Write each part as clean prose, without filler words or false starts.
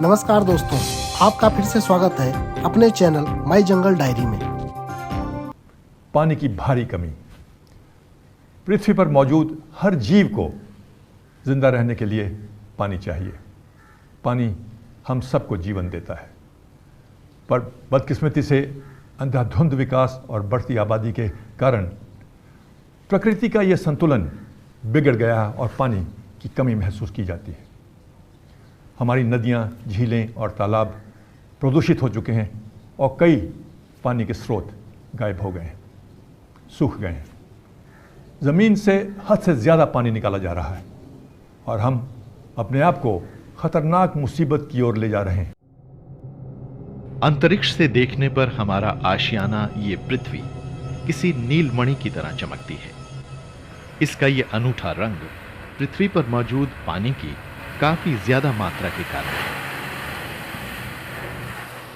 नमस्कार दोस्तों, आपका फिर से स्वागत है अपने चैनल माई जंगल डायरी में। पानी की भारी कमी। पृथ्वी पर मौजूद हर जीव को जिंदा रहने के लिए पानी चाहिए। पानी हम सबको जीवन देता है, पर बदकिस्मती से अंधाधुंध विकास और बढ़ती आबादी के कारण प्रकृति का यह संतुलन बिगड़ गया और पानी की कमी महसूस की जाती है। हमारी नदियाँ, झीलें और तालाब प्रदूषित हो चुके हैं और कई पानी के स्रोत गायब हो गए हैं, सूख गए हैं। ज़मीन से हद से ज़्यादा पानी निकाला जा रहा है और हम अपने आप को खतरनाक मुसीबत की ओर ले जा रहे हैं। अंतरिक्ष से देखने पर हमारा आशियाना ये पृथ्वी किसी नीलमणि की तरह चमकती है। इसका ये अनूठा रंग पृथ्वी पर मौजूद पानी की काफी ज्यादा मात्रा के कारण है।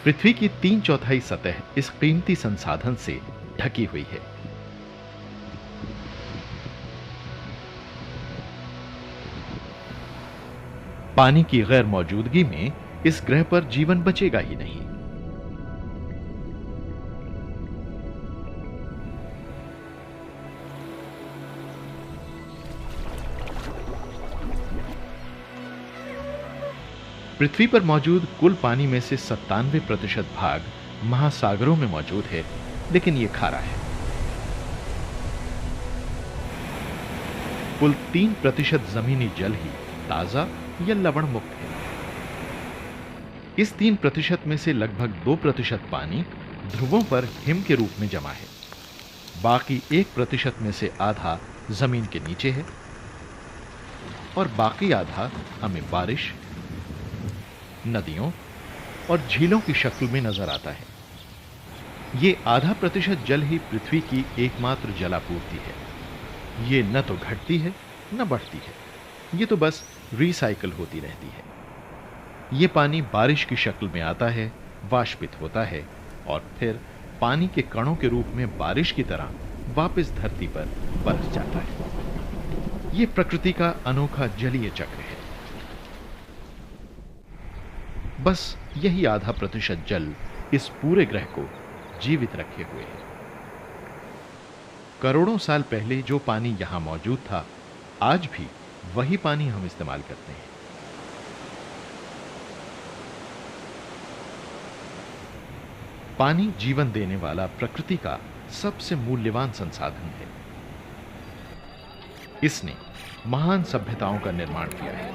पृथ्वी की 3/4 सतह इस कीमती संसाधन से ढकी हुई है। पानी की गैर मौजूदगी में इस ग्रह पर जीवन बचेगा ही नहीं। पृथ्वी पर मौजूद कुल पानी में से 97% भाग महासागरों में मौजूद है, लेकिन यह खारा है। कुल 3% जमीनी जल ही ताजा या लवण मुक्त है। इस 3% में से लगभग 2% पानी ध्रुवों पर हिम के रूप में जमा है। बाकी 1% में से आधा जमीन के नीचे है और बाकी आधा हमें बारिश, नदियों और झीलों की शक्ल में नजर आता है। ये 0.5% जल ही पृथ्वी की एकमात्र जलापूर्ति है। ये न तो घटती है न बढ़ती है, ये तो बस रिसाइकल होती रहती है। ये पानी बारिश की शक्ल में आता है, वाष्पित होता है और फिर पानी के कणों के रूप में बारिश की तरह वापस धरती पर बरस जाता है। ये प्रकृति का अनोखा जलीय चक्र है। बस यही 0.5% जल इस पूरे ग्रह को जीवित रखे हुए है। करोड़ों साल पहले जो पानी यहां मौजूद था, आज भी वही पानी हम इस्तेमाल करते हैं। पानी जीवन देने वाला प्रकृति का सबसे मूल्यवान संसाधन है। इसने महान सभ्यताओं का निर्माण किया है।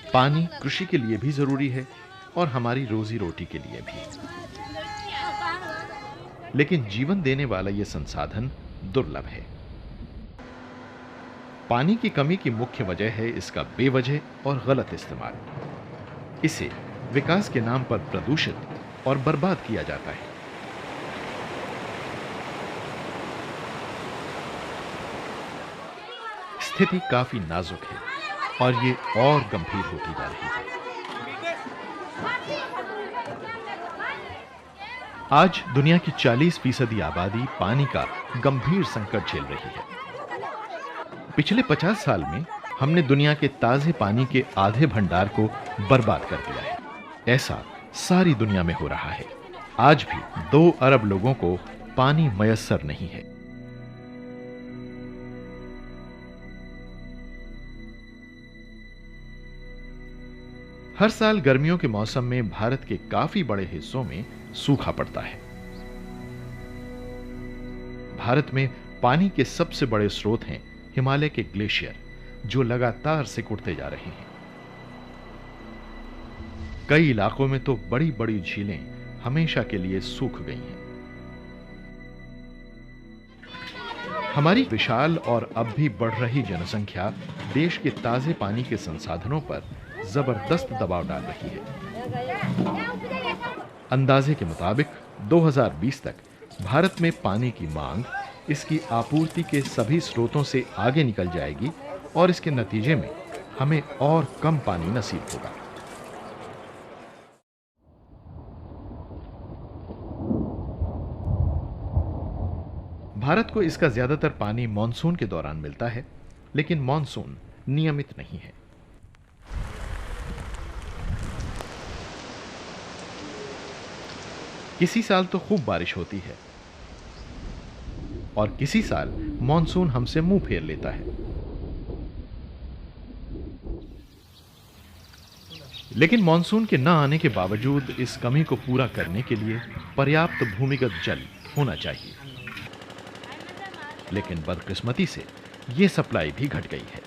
पानी कृषि के लिए भी जरूरी है और हमारी रोजी रोटी के लिए भी। लेकिन जीवन देने वाला यह संसाधन दुर्लभ है। पानी की कमी की मुख्य वजह है इसका बेवजह और गलत इस्तेमाल। इसे विकास के नाम पर प्रदूषित और बर्बाद किया जाता है। स्थिति काफी नाजुक है और ये और गंभीर होती जा रही है। आज दुनिया की 40% आबादी पानी का गंभीर संकट झेल रही है। पिछले 50 साल में हमने दुनिया के ताजे पानी के आधे भंडार को बर्बाद कर दिया है। ऐसा सारी दुनिया में हो रहा है। आज भी 2 अरब लोगों को पानी मयस्सर नहीं है। हर साल गर्मियों के मौसम में भारत के काफी बड़े हिस्सों में सूखा पड़ता है। भारत में पानी के सबसे बड़े स्रोत हैं हिमालय के ग्लेशियर, जो लगातार सिकुड़ते जा रहे हैं। कई इलाकों में तो बड़ी बड़ी झीलें हमेशा के लिए सूख गई हैं। हमारी विशाल और अब भी बढ़ रही जनसंख्या देश के ताजे पानी के संसाधनों पर जबरदस्त दबाव डाल रही है। अंदाजे के मुताबिक 2020 तक भारत में पानी की मांग इसकी आपूर्ति के सभी स्रोतों से आगे निकल जाएगी और इसके नतीजे में हमें और कम पानी नसीब होगा। भारत को इसका ज्यादातर पानी मॉनसून के दौरान मिलता है, लेकिन मॉनसून नियमित नहीं है। किसी साल तो खूब बारिश होती है और किसी साल मॉनसून हमसे मुंह फेर लेता है। लेकिन मॉनसून के न आने के बावजूद इस कमी को पूरा करने के लिए पर्याप्त भूमिगत जल होना चाहिए, लेकिन बदकिस्मती से यह सप्लाई भी घट गई है।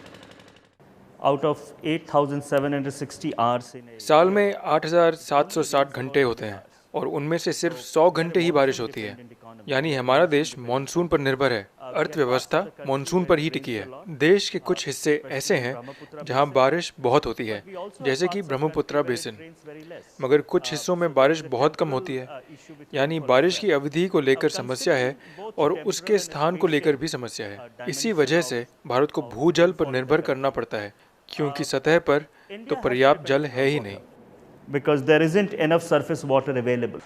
Out of 8,760 hours in a साल में 8,760 घंटे होते हैं और उनमें से सिर्फ 100 घंटे ही बारिश होती है। यानी हमारा देश मानसून पर निर्भर है। अर्थव्यवस्था मानसून पर ही टिकी है। देश के कुछ हिस्से ऐसे हैं जहां बारिश बहुत होती है, जैसे कि ब्रह्मपुत्रा बेसिन, मगर कुछ हिस्सों में बारिश बहुत कम होती है। यानी बारिश की अवधि को लेकर समस्या है और उसके स्थान को लेकर भी समस्या है। इसी वजह से भारत को भूजल पर निर्भर करना पड़ता है, क्योंकि सतह पर तो पर्याप्त जल है ही नहीं। because there isn't enough surface water available.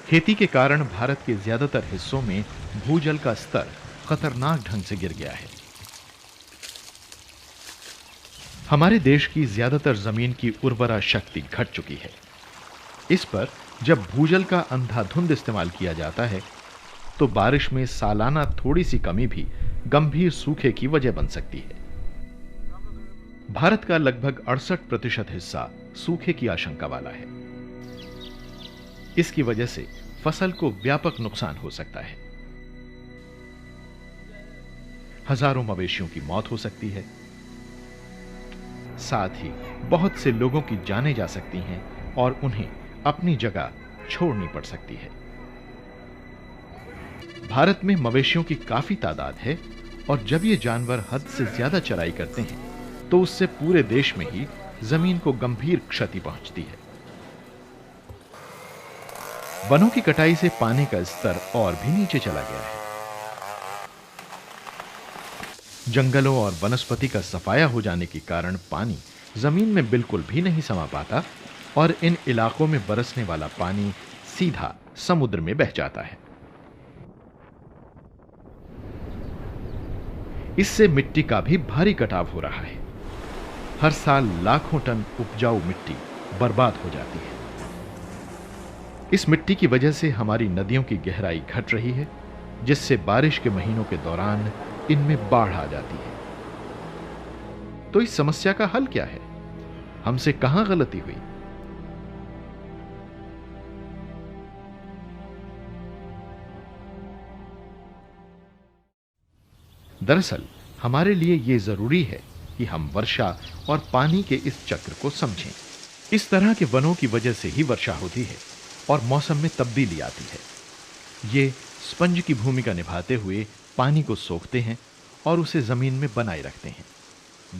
खेती के कारण भारत के ज्यादातर हिस्सों में भूजल का स्तर खतरनाक ढंग से गिर गया है। हमारे देश की ज्यादातर जमीन की उर्वरा शक्ति घट चुकी है। इस पर जब भूजल का अंधाधुंध इस्तेमाल किया जाता है तो बारिश में सालाना थोड़ी सी कमी भी गंभीर सूखे की वजह बन सकती है। भारत का लगभग 68% हिस्सा सूखे की आशंका वाला है। इसकी वजह से फसल को व्यापक नुकसान हो सकता है। हजारों मवेशियों की मौत हो सकती है, साथ ही बहुत से लोगों की जानें जा सकती हैं और उन्हें अपनी जगह छोड़नी पड़ सकती है। भारत में मवेशियों की काफी तादाद है और जब ये जानवर हद से ज्यादा चराई करते हैं तो उससे पूरे देश में ही जमीन को गंभीर क्षति पहुंचती है। वनों की कटाई से पानी का स्तर और भी नीचे चला गया है। जंगलों और वनस्पति का सफाया हो जाने के कारण पानी जमीन में बिल्कुल भी नहीं समा पाता और इन इलाकों में बरसने वाला पानी सीधा समुद्र में बह जाता है। इससे मिट्टी का भी भारी कटाव हो रहा है। हर साल लाखों टन उपजाऊ मिट्टी बर्बाद हो जाती है। इस मिट्टी की वजह से हमारी नदियों की गहराई घट रही है, जिससे बारिश के महीनों के दौरान इनमें बाढ़ आ जाती है। तो इस समस्या का हल क्या है? हमसे कहां गलती हुई? दरअसल हमारे लिए यह जरूरी है कि हम वर्षा और पानी के इस चक्र को समझें। इस तरह के वनों की वजह से ही वर्षा होती है और मौसम में तब्दीली आती है। ये स्पंज की भूमिका निभाते हुए पानी को सोखते हैं और उसे जमीन में बनाए रखते हैं।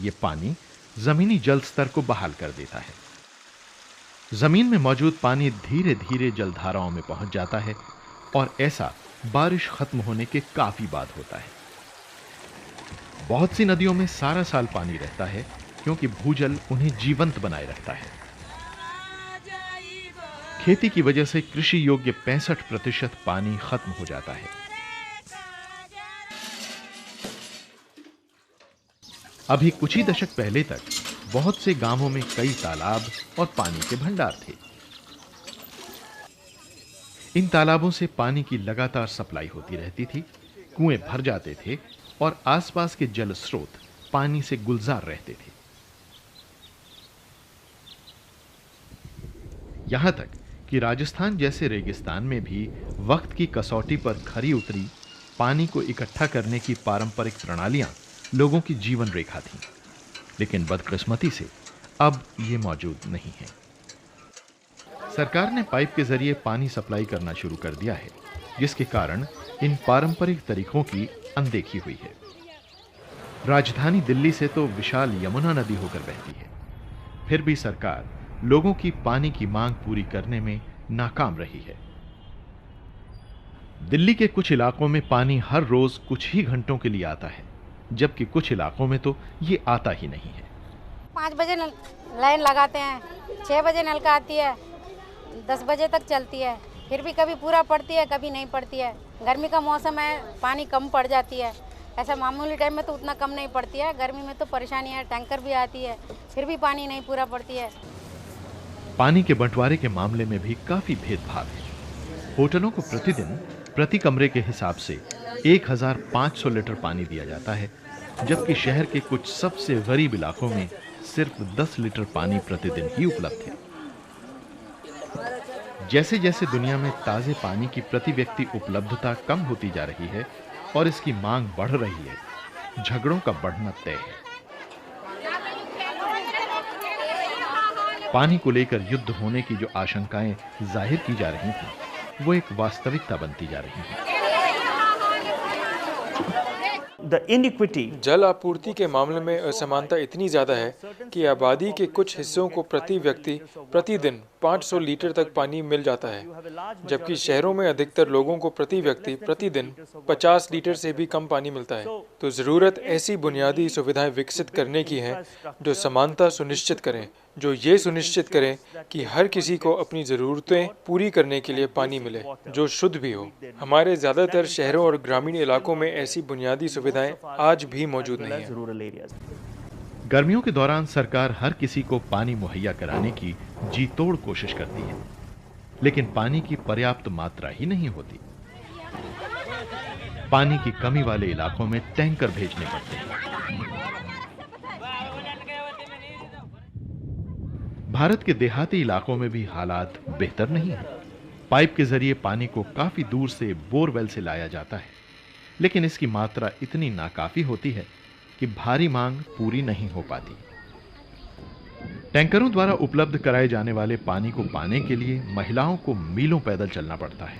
ये पानी जमीनी जल स्तर को बहाल कर देता है। जमीन में मौजूद पानी धीरे धीरे जलधाराओं में पहुंच जाता है और ऐसा बारिश खत्म होने के काफी बाद होता है। बहुत सी नदियों में सारा साल पानी रहता है क्योंकि भूजल उन्हें जीवंत बनाए रखता है। खेती की वजह से कृषि योग्य 65% पानी खत्म हो जाता है। अभी कुछ ही दशक पहले तक बहुत से गांवों में कई तालाब और पानी के भंडार थे। इन तालाबों से पानी की लगातार सप्लाई होती रहती थी, कुएं भर जाते थे और आसपास के जल स्रोत पानी से गुलजार रहते थे। यहां तक कि राजस्थान जैसे रेगिस्तान में भी वक्त की कसौटी पर खरी उतरी पानी को इकट्ठा करने की पारंपरिक प्रणालियां लोगों की जीवन रेखा थीं, लेकिन बदकिस्मती से अब ये मौजूद नहीं है। सरकार ने पाइप के जरिए पानी सप्लाई करना शुरू कर दिया है, जिसके कारण इन पारंपरिक तरीकों की अनदेखी हुई है। राजधानी दिल्ली से तो विशाल यमुना नदी होकर बहती है, फिर भी सरकार लोगों की पानी की मांग पूरी करने में नाकाम रही है। दिल्ली के कुछ इलाकों में पानी हर रोज कुछ ही घंटों के लिए आता है, जबकि कुछ इलाकों में तो ये आता ही नहीं है। 5 बजे लाइन लगाते हैं, 6 बजे नलका आती है, 10 बजे तक चलती है, फिर भी कभी पूरा पड़ती है कभी नहीं पड़ती है। गर्मी का मौसम है, पानी कम पड़ जाती है। ऐसा मामूली टाइम में तो उतना कम नहीं पड़ती है, गर्मी में तो परेशानी है, टैंकर भी आती है, फिर भी पानी नहीं पूरा पड़ती है। पानी के बंटवारे के मामले में भी काफी भेदभाव है। होटलों को प्रतिदिन प्रति कमरे के हिसाब से 1500 लीटर पानी दिया जाता है, जबकि शहर के कुछ सबसे गरीब इलाकों में सिर्फ 10 लीटर पानी प्रतिदिन ही उपलब्ध है। जैसे जैसे दुनिया में ताजे पानी की प्रति व्यक्ति उपलब्धता कम होती जा रही है और इसकी मांग बढ़ रही है, झगड़ों का बढ़ना तय है। पानी को लेकर युद्ध होने की जो आशंकाएं जाहिर की जा रही थी, वो एक वास्तविकता बनती जा रही है। The inequity जल आपूर्ति के मामले में असमानता इतनी ज्यादा है कि आबादी के कुछ हिस्सों को प्रति व्यक्ति प्रतिदिन 500 लीटर तक पानी मिल जाता है, जबकि शहरों में अधिकतर लोगों को प्रति व्यक्ति प्रतिदिन 50 लीटर से भी कम पानी मिलता है। तो जरूरत ऐसी बुनियादी सुविधाएं विकसित करने की है जो समानता सुनिश्चित करें, जो ये सुनिश्चित करें कि हर किसी को अपनी जरूरतें पूरी करने के लिए पानी मिले, जो शुद्ध भी हो। हमारे ज्यादातर शहरों और ग्रामीण इलाकों में ऐसी बुनियादी सुविधाएं आज भी मौजूद नहीं है। rural areas. गर्मियों के दौरान सरकार हर किसी को पानी मुहैया कराने की जी तोड़ कोशिश करती है, लेकिन पानी की पर्याप्त मात्रा ही नहीं होती। पानी की कमी वाले इलाकों में टैंकर भेजने पड़ते हैं। भारत के देहाती इलाकों में भी हालात बेहतर नहीं है। पाइप के जरिए पानी को काफी दूर से बोरवेल से लाया जाता है, लेकिन इसकी मात्रा इतनी नाकाफी होती है कि भारी मांग पूरी नहीं हो पाती। टैंकरों द्वारा उपलब्ध कराए जाने वाले पानी को पाने के लिए महिलाओं को मीलों पैदल चलना पड़ता है।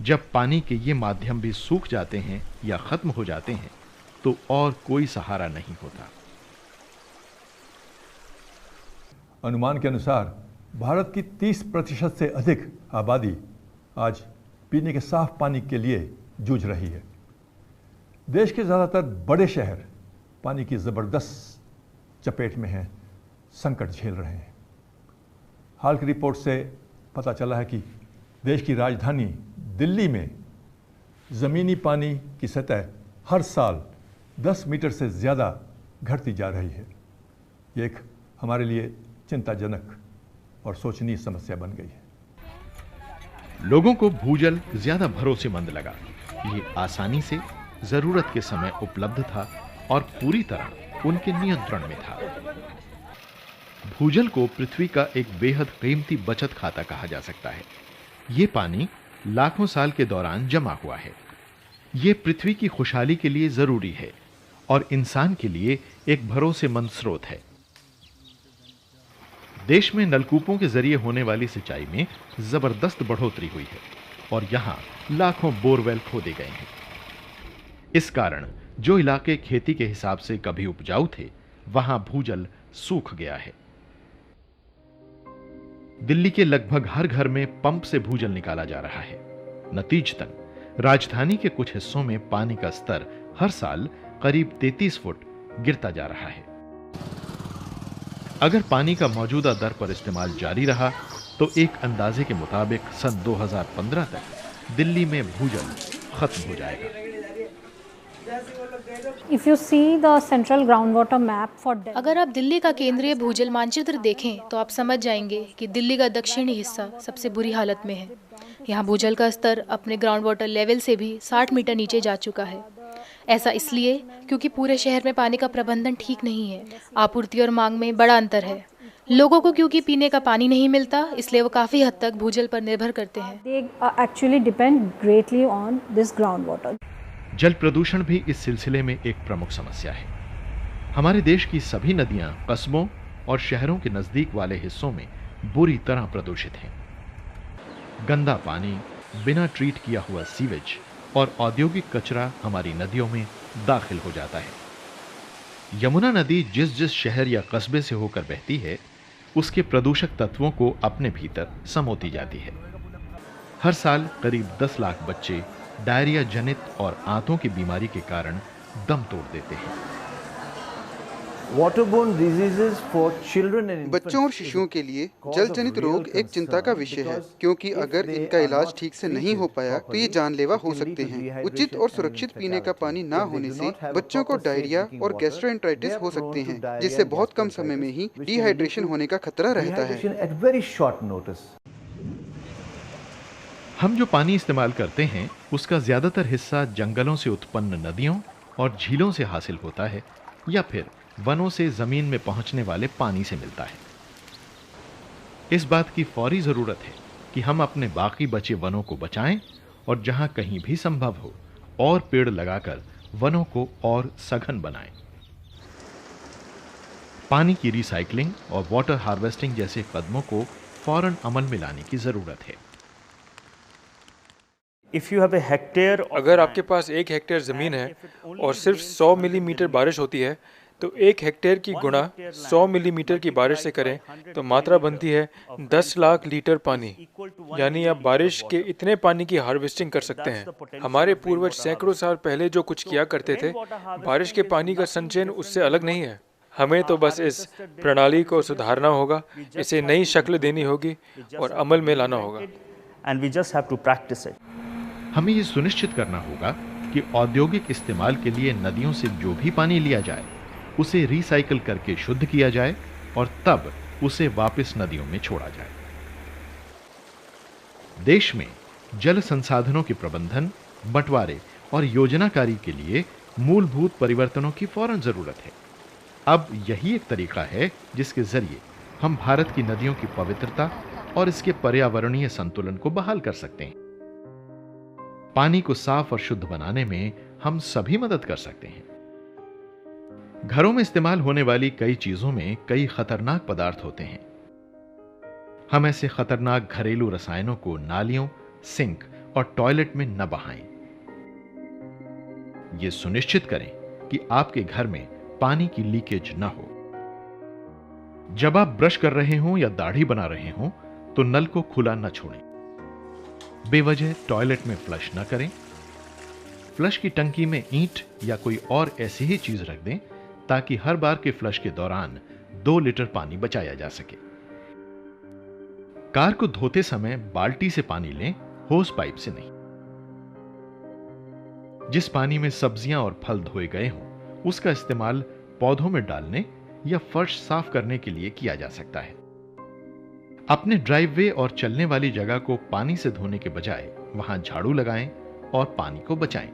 जब पानी के ये माध्यम भी सूख जाते हैं या खत्म हो जाते हैं, तो और कोई सहारा नहीं होता। अनुमान के अनुसार भारत की 30% से अधिक आबादी आज पीने के साफ पानी के लिए जूझ रही है। देश के ज़्यादातर बड़े शहर पानी की ज़बरदस्त चपेट में हैं, संकट झेल रहे हैं। हाल की रिपोर्ट से पता चला है कि देश की राजधानी दिल्ली में ज़मीनी पानी की सतह हर साल 10 मीटर से ज़्यादा घटती जा रही है। ये एक हमारे लिए चिंताजनक और सोचनीय समस्या बन गई है। लोगों को भूजल ज्यादा भरोसेमंद लगा। ये आसानी से जरूरत के समय उपलब्ध था और पूरी तरह उनके नियंत्रण में था। भूजल को पृथ्वी का एक बेहद कीमती बचत खाता कहा जा सकता है। ये पानी लाखों साल के दौरान जमा हुआ है। ये पृथ्वी की खुशहाली के लिए जरूरी है और इंसान के लिए एक भरोसेमंद स्रोत है। देश में नलकूपों के जरिए होने वाली सिंचाई में जबरदस्त बढ़ोतरी हुई है और यहां लाखों बोरवेल खोदे गए हैं। इस कारण जो इलाके खेती के हिसाब से कभी उपजाऊ थे, वहां भूजल सूख गया है। दिल्ली के लगभग हर घर में पंप से भूजल निकाला जा रहा है। नतीजतन राजधानी के कुछ हिस्सों में पानी का स्तर हर साल करीब 33 फुट गिरता जा रहा है। अगर पानी का मौजूदा दर पर इस्तेमाल जारी रहा तो एक अंदाजे के मुताबिक सन 2015 तक दिल्ली में भूजल खत्म हो जाएगा। If you see the central groundwater map for Delhi, अगर आप दिल्ली का केंद्रीय भूजल मानचित्र देखें तो आप समझ जाएंगे कि दिल्ली का दक्षिणी हिस्सा सबसे बुरी हालत में है। यहाँ भूजल का स्तर अपने ग्राउंड वाटर लेवल से भी 60 मीटर नीचे जा चुका है। ऐसा इसलिए क्योंकि पूरे शहर में पानी का प्रबंधन ठीक नहीं है। आपूर्ति और मांग में बड़ा अंतर है। लोगों को क्योंकि पीने का पानी नहीं मिलता, इसलिए वो काफी हद तक भूजल पर निर्भर करते हैं। they actually depend greatly on this groundwater. जल प्रदूषण भी इस सिलसिले में एक प्रमुख समस्या है। हमारे देश की सभी नदियां कस्बों और शहरों के नजदीक वाले हिस्सों में बुरी तरह प्रदूषित हैं। गंदा पानी, बिना ट्रीट किया हुआ सीवेज और औद्योगिक कचरा हमारी नदियों में दाखिल हो जाता है। यमुना नदी जिस जिस शहर या कस्बे से होकर बहती है, उसके प्रदूषक तत्वों को अपने भीतर समोती जाती है। हर साल करीब 10 लाख बच्चे डायरिया जनित और आंतों की बीमारी के कारण दम तोड़ देते हैं। Waterborne diseases for children and infants बच्चों और शिशुओं के लिए जल जनित रोग एक चिंता का विषय है, क्योंकि अगर इनका इलाज ठीक से नहीं हो पाया तो ये जानलेवा हो सकते हैं। उचित और सुरक्षित पीने का पानी ना होने से बच्चों को डायरिया और गैस्ट्रोएंटेराइटिस हो सकते हैं, जिससे बहुत कम समय में ही डिहाइड्रेशन होने का खतरा रहता है। at very short notice. हम जो पानी इस्तेमाल करते हैं उसका ज्यादातर हिस्सा जंगलों से उत्पन्न नदियों और झीलों से हासिल होता है या फिर वनों से जमीन में पहुंचने वाले पानी से मिलता है। इस बात की फौरी जरूरत है कि हम अपने बाकी बचे वनों को बचाएं और जहां कहीं भी संभव हो और पेड़ लगाकर वनों को और सघन बनाएं। पानी की रिसाइकलिंग और वाटर हार्वेस्टिंग जैसे कदमों को फौरन अमल में लाने की जरूरत है। If you have a hectare of अगर आपके पास 1 हेक्टेयर ज़मीन है और सिर्फ 100 मिलीमीटर बारिश होती है तो 1 हेक्टेयर की गुणा 100 मिलीमीटर की बारिश से करें तो मात्रा बनती है 10 लाख लीटर पानी। यानी आप बारिश के इतने पानी की हार्वेस्टिंग कर सकते हैं। हमारे पूर्वज सैकड़ों साल पहले जो कुछ किया करते थे, बारिश के पानी का संचयन उससे अलग नहीं है। हमें तो बस इस प्रणाली को सुधारना होगा, इसे नई शक्ल देनी होगी और अमल में लाना होगा। and we just have to practice it. हमें ये सुनिश्चित करना होगा कि औद्योगिक इस्तेमाल के लिए नदियों से जो भी पानी लिया जाए उसे रिसाइकल करके शुद्ध किया जाए और तब उसे वापस नदियों में छोड़ा जाए। देश में जल संसाधनों के प्रबंधन, बंटवारे और योजनाकारी के लिए मूलभूत परिवर्तनों की फौरन जरूरत है। अब यही एक तरीका है जिसके जरिए हम भारत की नदियों की पवित्रता और इसके पर्यावरणीय संतुलन को बहाल कर सकते हैं। पानी को साफ और शुद्ध बनाने में हम सभी मदद कर सकते हैं। घरों में इस्तेमाल होने वाली कई चीजों में कई खतरनाक पदार्थ होते हैं। हम ऐसे खतरनाक घरेलू रसायनों को नालियों, सिंक और टॉयलेट में न बहाएं। ये सुनिश्चित करें कि आपके घर में पानी की लीकेज न हो। जब आप ब्रश कर रहे हों या दाढ़ी बना रहे हों तो नल को खुला न छोड़ें। बेवजह टॉयलेट में फ्लश न करें। फ्लश की टंकी में ईंट या कोई और ऐसी ही चीज रख दें ताकि हर बार के फ्लश के दौरान 2 लीटर पानी बचाया जा सके। कार को धोते समय बाल्टी से पानी लें, होस पाइप से नहीं। जिस पानी में सब्जियां और फल धोए गए हों उसका इस्तेमाल पौधों में डालने या फर्श साफ करने के लिए किया जा सकता है। अपने ड्राइववे और चलने वाली जगह को पानी से धोने के बजाय वहां झाड़ू लगाएं और पानी को बचाएं।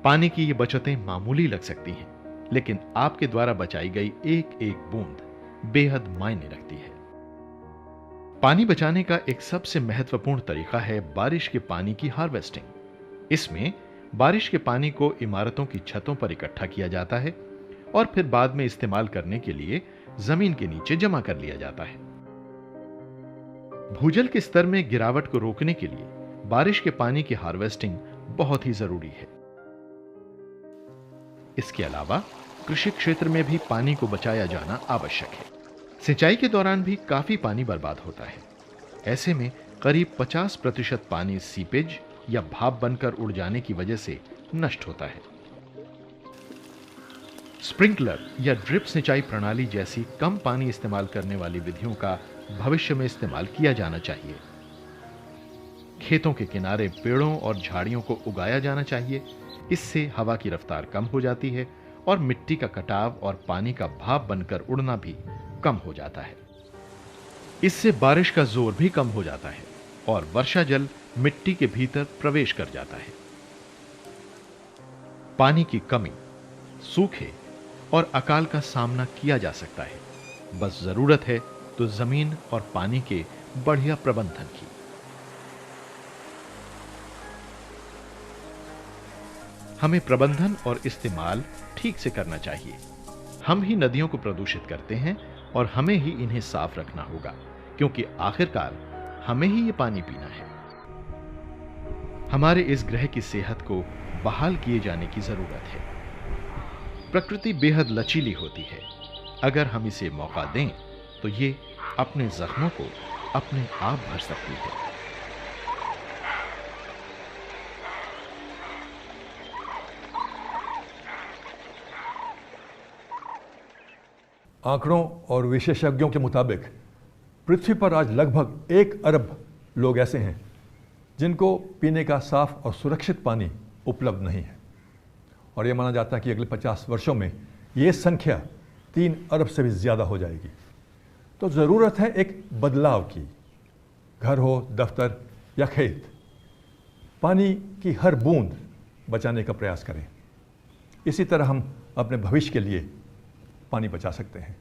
पानी की ये बचतें मामूली लग सकती हैं, लेकिन आपके द्वारा बचाई गई एक एक बूंद बेहद मायने रखती है। पानी बचाने का एक सबसे महत्वपूर्ण तरीका है बारिश के पानी की हार्वेस्टिंग। इसमें बारिश के पानी को इमारतों की छतों पर इकट्ठा किया जाता है और फिर बाद में इस्तेमाल करने के लिए जमीन के नीचे जमा कर लिया जाता है। भूजल के स्तर में गिरावट को रोकने के लिए बारिश के पानी की हार्वेस्टिंग बहुत ही जरूरी है। इसके अलावा कृषि क्षेत्र में भी पानी को बचाया जाना आवश्यक है। सिंचाई के दौरान भी काफी पानी बर्बाद होता है। ऐसे में करीब 50% पानी सीपेज या भाप बनकर उड़ जाने की वजह से नष्ट होता है। स्प्रिंकलर या ड्रिप सिंचाई प्रणाली जैसी कम पानी इस्तेमाल करने वाली विधियों का भविष्य में इस्तेमाल किया जाना चाहिए। खेतों के किनारे पेड़ों और झाड़ियों को उगाया जाना चाहिए। इससे हवा की रफ्तार कम हो जाती है और मिट्टी का कटाव और पानी का भाप बनकर उड़ना भी कम हो जाता है। इससे बारिश का जोर भी कम हो जाता है और वर्षा जल मिट्टी के भीतर प्रवेश कर जाता है। पानी की कमी, सूखे और अकाल का सामना किया जा सकता है। बस जरूरत है तो जमीन और पानी के बढ़िया प्रबंधन की। हमें प्रबंधन और इस्तेमाल ठीक से करना चाहिए। हम ही नदियों को प्रदूषित करते हैं और हमें ही इन्हें साफ रखना होगा, क्योंकि आखिरकार हमें ही ये पानी पीना है। हमारे इस ग्रह की सेहत को बहाल किए जाने की जरूरत है। प्रकृति बेहद लचीली होती है। अगर हम इसे मौका दें तो ये अपने जख्मों को अपने आप भर सकती है। आंकड़ों और विशेषज्ञों के मुताबिक पृथ्वी पर आज लगभग 1 अरब लोग ऐसे हैं जिनको पीने का साफ और सुरक्षित पानी उपलब्ध नहीं है, और ये माना जाता है कि अगले 50 वर्षों में ये संख्या 3 अरब से भी ज़्यादा हो जाएगी। तो ज़रूरत है एक बदलाव की। घर हो, दफ्तर या खेत, पानी की हर बूंद बचाने का प्रयास करें। इसी तरह हम अपने भविष्य के लिए पानी बचा सकते हैं।